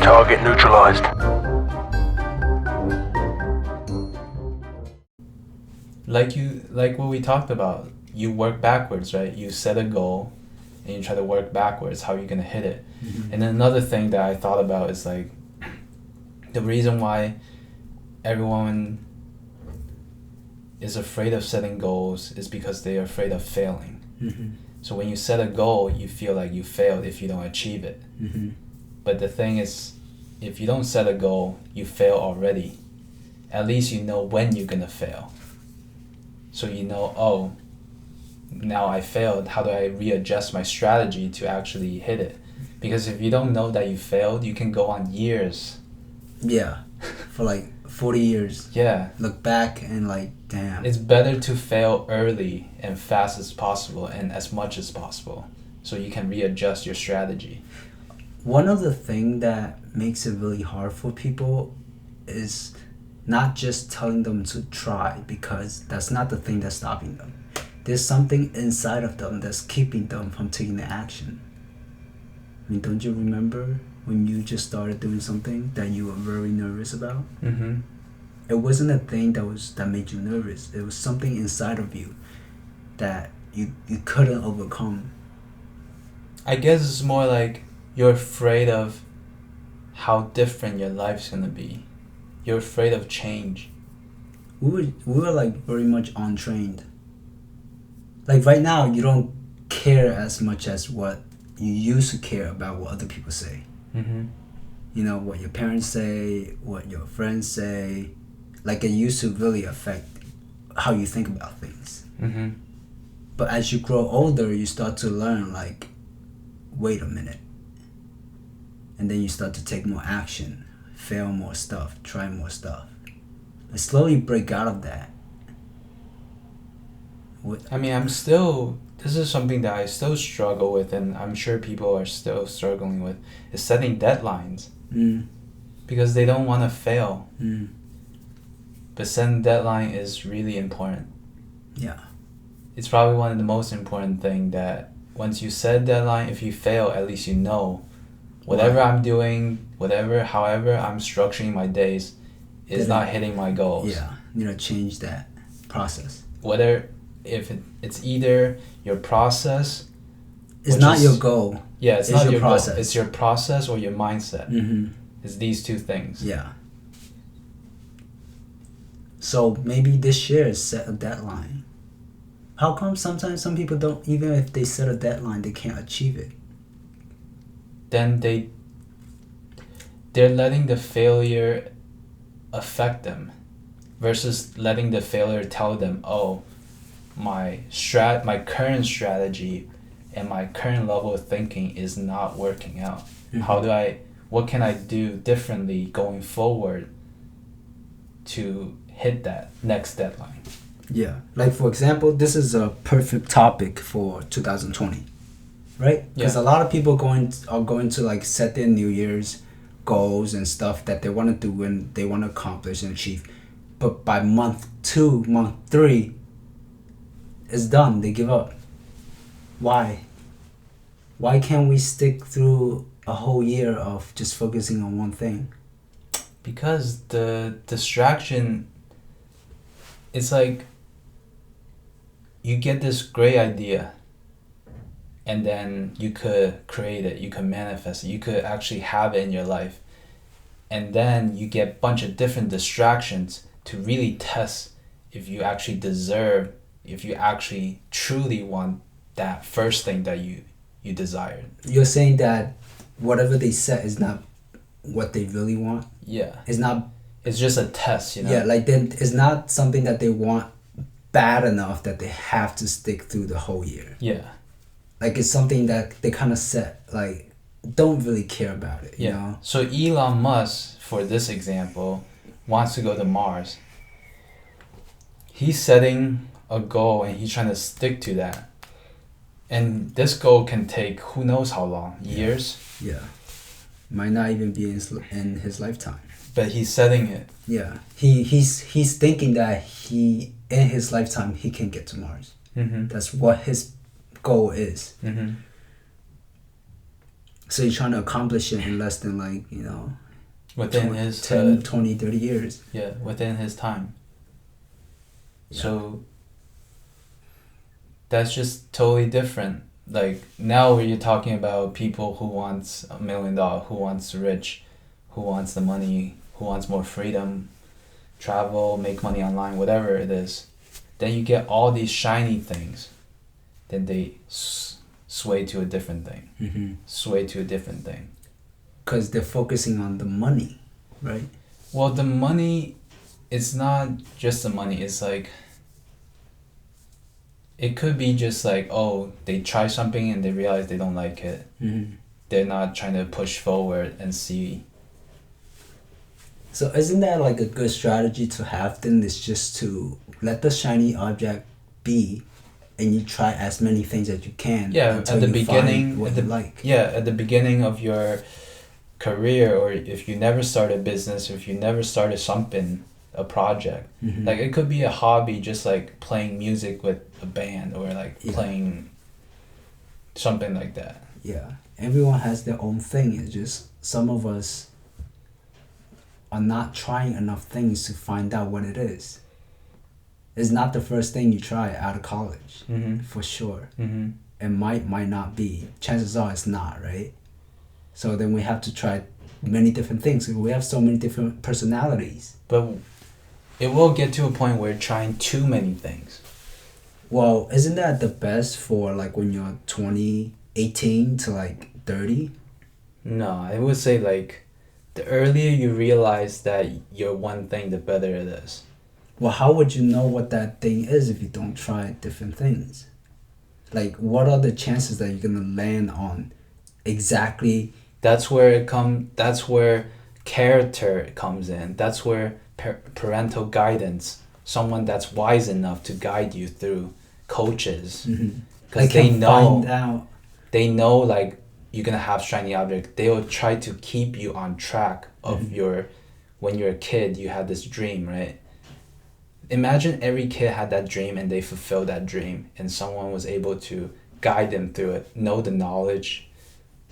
Target neutralized. Like what we talked about, you work backwards, right? You set a goal and you try to work backwards how you're gonna hit it. And then another thing that I thought about is like the reason why everyone is afraid of setting goals is because they're afraid of failing. So when you set a goal, you feel like you failed if you don't achieve it. But the thing is, if you don't set a goal, you fail already. At least you know when you're gonna fail. So you know, oh, now I failed. How do I readjust my strategy to actually hit it? Because if you don't know that you failed, you can go on years. Yeah, for like 40 years. Yeah. Look back and like, damn. It's better to fail early and fast as possible and as much as possible so you can readjust your strategy. One of the things that makes it really hard for people is not just telling them to try, because that's not the thing that's stopping them. There's something inside of them that's keeping them from taking the action. I mean, don't you remember when you just started doing something that you were very nervous about? It wasn't a thing that made you nervous. It was something inside of you that you couldn't overcome. I guess it's more like you're afraid of how different your life's gonna be. You're afraid of change. We were like very much untrained. Like right now, you don't care as much as what you used to care about what other people say. You know, what your parents say, what your friends say. Like it used to really affect how you think about things. But as you grow older, you start to learn like, wait a minute. And then you start to take more action, fail more stuff, try more stuff. And slowly break out of that. I mean, this is something that I still struggle with, and I'm sure people are still struggling with, is setting deadlines. Because they don't want to fail. But setting deadline is really important. Yeah. It's probably one of the most important thing that once you set a deadline, if you fail, at least you know whatever I'm doing, however I'm structuring my days is not hitting my goals. Yeah, you know, change that process. It's either your process. It's not your goal. Yeah, it's not your process. Goal. It's your process or your mindset. It's these two things. Yeah. So maybe this year set a deadline. How come sometimes some people don't, even if they set a deadline, they can't achieve it? Then they're letting the failure affect them versus letting the failure tell them, oh, my current strategy and my current level of thinking is not working out. What can I do differently going forward to hit that next deadline? Yeah. Like for example, this is a perfect topic for 2020. Right? Because a lot of people are going to like set their New Year's goals and stuff that they want to do and they want to accomplish and achieve. But by month 2, month 3, it's done. They give up. Why? Why can't we stick through a whole year of just focusing on one thing? Because the distraction, it's like you get this great idea and then you could create it, you could manifest it, you could actually have it in your life. And then you get a bunch of different distractions to really test if you actually deserve, if you actually truly want that first thing that you desired. You're saying that whatever they set is not what they really want? Yeah. It's just a test, you know? Yeah, like then it's not something that they want bad enough that they have to stick through the whole year. Yeah. Like it's something that they kind of set, like, don't really care about it, you know? So Elon Musk, for this example, wants to go to Mars. He's setting a goal and he's trying to stick to that. And this goal can take who knows how long, years? Yeah. Might not even be in his lifetime. But he's setting it. Yeah. He's thinking that in his lifetime he can get to Mars. That's what his goal is. So you're trying to accomplish it in less than like, within 20, his 10, 20, 30 years. Yeah, within his time. Yeah. So that's just totally different. Like now you're talking about people who wants $1 million, who wants rich, who wants the money, who wants more freedom, travel, make money online, whatever it is. Then you get all these shiny things. Then they sway to a different thing. Mm-hmm. Sway to a different thing. Because they're focusing on the money, right? Well, the money, it's not just the money. It's like, it could be just like, oh, they try something and they realize they don't like it. Mm-hmm. They're not trying to push forward and see. So isn't that like a good strategy to have then? Is just to let the shiny object be, and you try as many things as you can. Yeah, until at the you beginning, find what at the you like. yeah, at the beginning of your career, or if you never start a business, or if you never started something, a project, Mm-hmm. like it could be a hobby, just like playing music with a band, or like playing something like that. Yeah, everyone has their own thing. It's just some of us are not trying enough things to find out what it is. It's not the first thing you try out of college, for sure. Mm-hmm. It might not be. Chances are it's not, right? So then we have to try many different things. We have so many different personalities. But it will get to a point where you're trying too many things. Well, isn't that the best for like when you're 20, 18 to like 30? No, I would say like the earlier you realize that you're one thing, the better it is. Well, how would you know what that thing is if you don't try different things? Like, what are the chances that you're gonna land on exactly? That's where that's where character comes in. That's where parental guidance, someone that's wise enough to guide you through, coaches, because they know they know like you're gonna have shiny object. They will try to keep you on track of your, when you're a kid you had this dream, right? Imagine every kid had that dream and they fulfilled that dream, and someone was able to guide them through it, know the knowledge,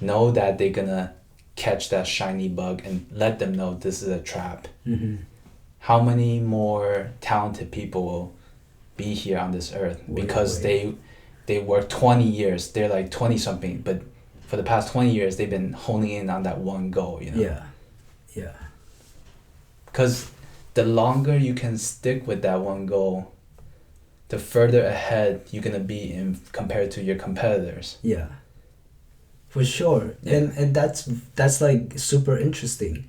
know that they're gonna catch that shiny bug and let them know this is a trap. How many more talented people will be here on this earth because they work 20 years, they're like 20 something, but for the past 20 years they've been honing in on that one goal, you know? Yeah. Because the longer you can stick with that one goal, the further ahead you're gonna be in compared to your competitors. Yeah. For sure. Yeah. And that's like super interesting.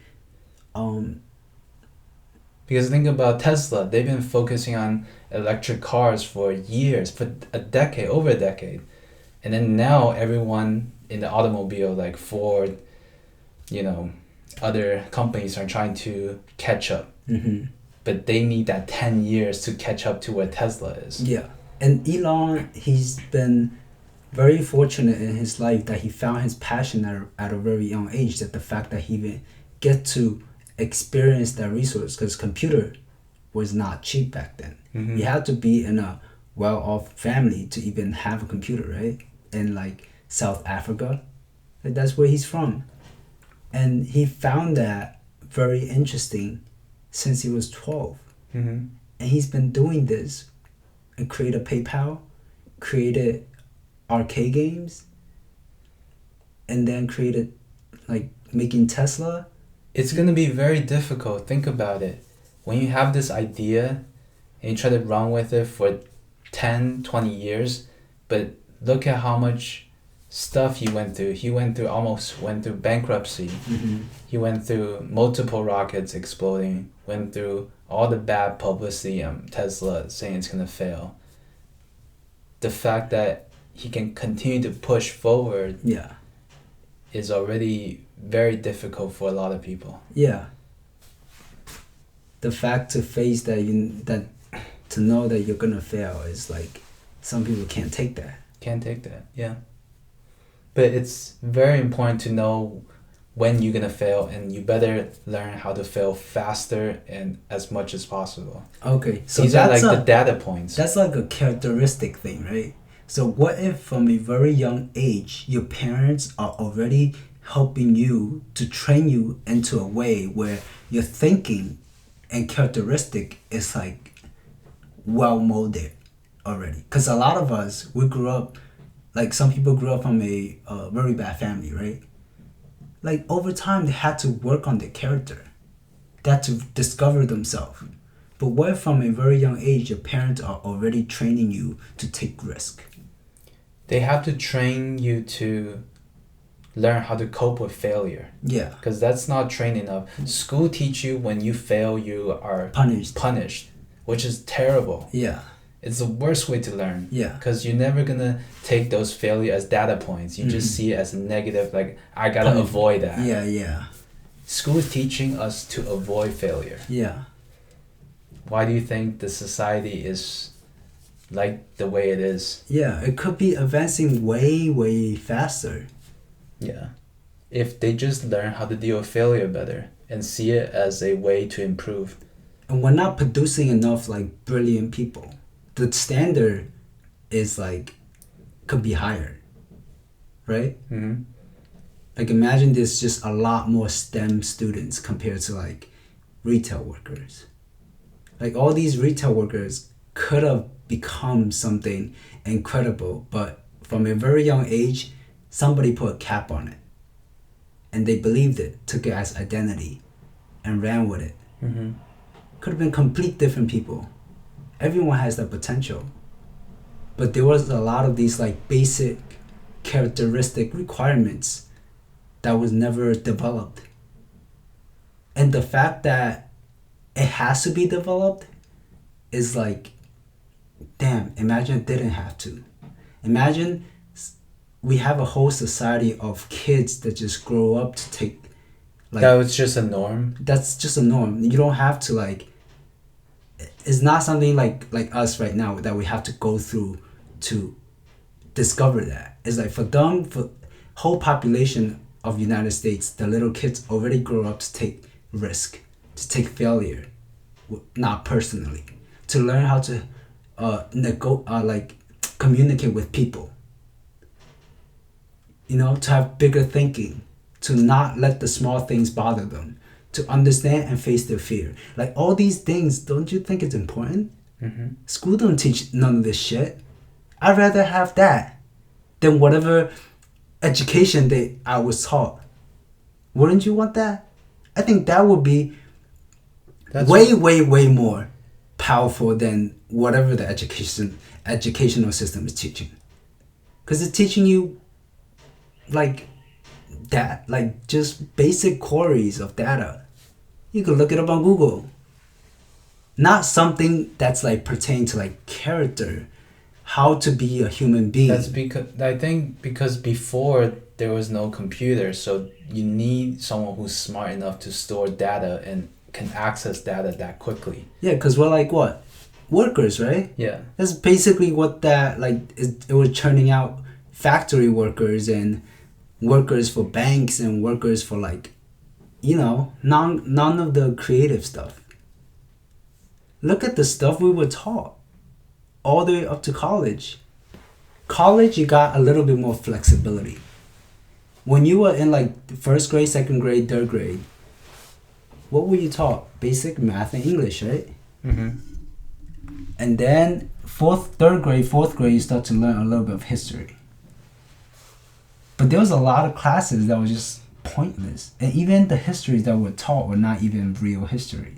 Because think about Tesla, they've been focusing on electric cars for years, for over a decade. And then now everyone in the automobile, like Ford, other companies are trying to catch up. But they need that 10 years to catch up to where Tesla is. Yeah. And Elon, he's been very fortunate in his life that he found his passion at a very young age, that the fact that he even get to experience that resource, because computer was not cheap back then. You had to be in a well-off family to even have a computer, right? In like South Africa, that's where he's from. And he found that very interesting since he was 12. And he's been doing this and created PayPal, created arcade games, and then created like making Tesla. It's going to be very difficult. Think about it. When you have this idea and you try to run with it for 10, 20 years, but look at how much stuff he went through. He almost went through bankruptcy. He went through multiple rockets exploding, went through all the bad publicity, Tesla saying it's going to fail. The fact that he can continue to push forward is already very difficult for a lot of people. Yeah. The fact to face that to know that you're gonna fail is like, some people can't take that. Yeah. But it's very important to know when you're gonna fail, and you better learn how to fail faster and as much as possible. Okay, so these are like the data points. That's like a characteristic thing, right? So what if from a very young age your parents are already helping you to train you into a way where your thinking and characteristic is like well molded already. Because a lot of us, we grew up, like some people grew up from a very bad family, right? Like over time, they had to work on their character. They had to discover themselves. But what if from a very young age, your parents are already training you to take risk? They have to train you to learn how to cope with failure. Yeah. Because that's not trained enough. School teach you when you fail, you are punished, which is terrible. Yeah. It's the worst way to learn. Yeah. Because you're never going to take those failures as data points. You just see it as a negative, like, I got to avoid that. Yeah, yeah. School is teaching us to avoid failure. Yeah. Why do you think the society is like the way it is? Yeah, it could be advancing way, way faster. Yeah. If they just learn how to deal with failure better and see it as a way to improve. And we're not producing enough like brilliant people. The standard is like could be higher, right? Mm-hmm. Like imagine there's just a lot more STEM students compared to like retail workers. Like all these retail workers could have become something incredible, but from a very young age, somebody put a cap on it. And they believed it, took it as identity, and ran with it. Mm-hmm. Could have been complete different people. Everyone has that potential. But there was a lot of these like basic characteristic requirements that was never developed. And the fact that it has to be developed is like, damn, imagine it didn't have to. Imagine we have a whole society of kids that just grow up to take like that was just a norm. That's just a norm. You don't have to like, it's not something like us right now that we have to go through to discover that. It's like for them, for whole population of United States, the little kids already grow up to take risk, to take failure, not personally, to learn how to like communicate with people. You know, to have bigger thinking, to not let the small things bother them, to understand and face their fear. Like all these things, don't you think it's important? Mm-hmm. School don't teach none of this shit. I'd rather have that than whatever education that I was taught. Wouldn't you want that? I think that would be way more powerful than whatever the educational system is teaching. Because it's teaching you like that, like just basic queries of data. You could look it up on Google. Not something that's like pertain to like character, how to be a human being. That's because before there was no computer, so you need someone who's smart enough to store data and can access data that quickly. Yeah, because we're like what? Workers, right? Yeah. That's basically what that like it was churning out factory workers and workers for banks and workers for like, you know, none of the creative stuff. Look at the stuff we were taught all the way up to college. College, you got a little bit more flexibility. When you were in like first grade, second grade, third grade, what were you taught? Basic math and English, right? Mm-hmm. And then third grade, fourth grade, you start to learn a little bit of history. But there was a lot of classes that were just pointless. And even the histories that were taught were not even real histories.